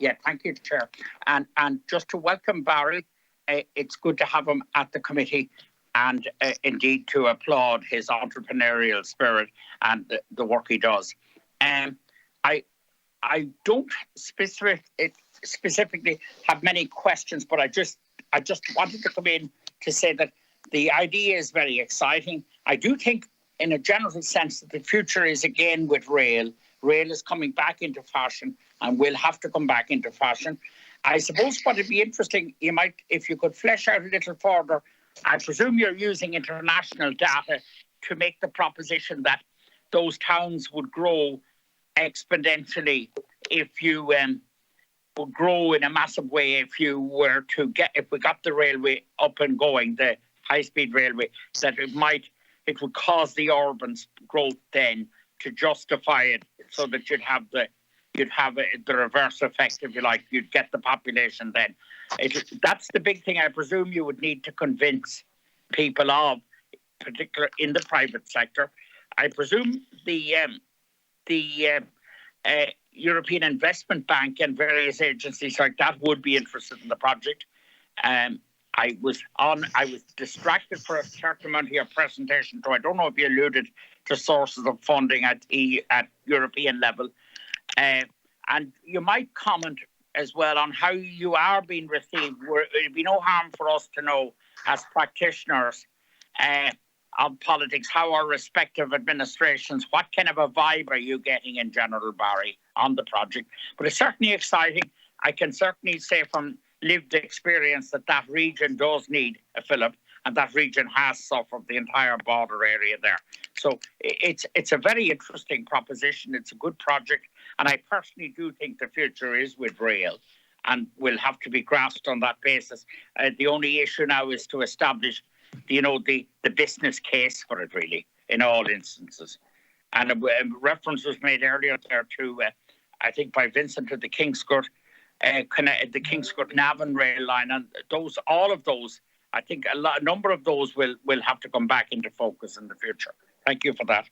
Yeah, thank you, Chair. And just to welcome Barry, it's good to have him at the committee, and indeed to applaud his entrepreneurial spirit and the work he does. I don't specifically have many questions, but I just wanted to come in to say that the idea is very exciting. I do think, in a general sense, that the future is again with rail. Rail is coming back into fashion and will have to come back into fashion. I suppose what would be interesting, you might, if you could flesh out a little further, I presume you're using international data to make the proposition that those towns would grow exponentially if you would grow in a massive way if we got the railway up and going, the high-speed railway, that it would cause the urban growth then to justify it, so that you'd have the reverse effect, if you like. You'd get the population then. That's the big thing I presume you would need to convince people of, particularly in the private sector. I presume the European Investment Bank and various agencies like that would be interested in the project. I was distracted for a certain amount of your presentation, so I don't know if you alluded to sources of funding at European level. And you might comment as well on how you are being received. It'd be no harm for us to know, as practitioners of politics, how our respective administrations, what kind of a vibe are you getting in general, Barry, on the project? But it's certainly exciting. I can certainly say from lived experience that region does need a fillip, and that region has suffered, the entire border area there. So it's a very interesting proposition. It's a good project, and I personally do think the future is with rail, and will have to be grasped on that basis. The only issue now is to establish, the business case for it, really, in all instances. And a reference was made earlier there to, I think by Vincent, to the Kingscourt, the Kingscourt Navan rail line, and all of those, I think a number of those will have to come back into focus in the future. Thank you for that.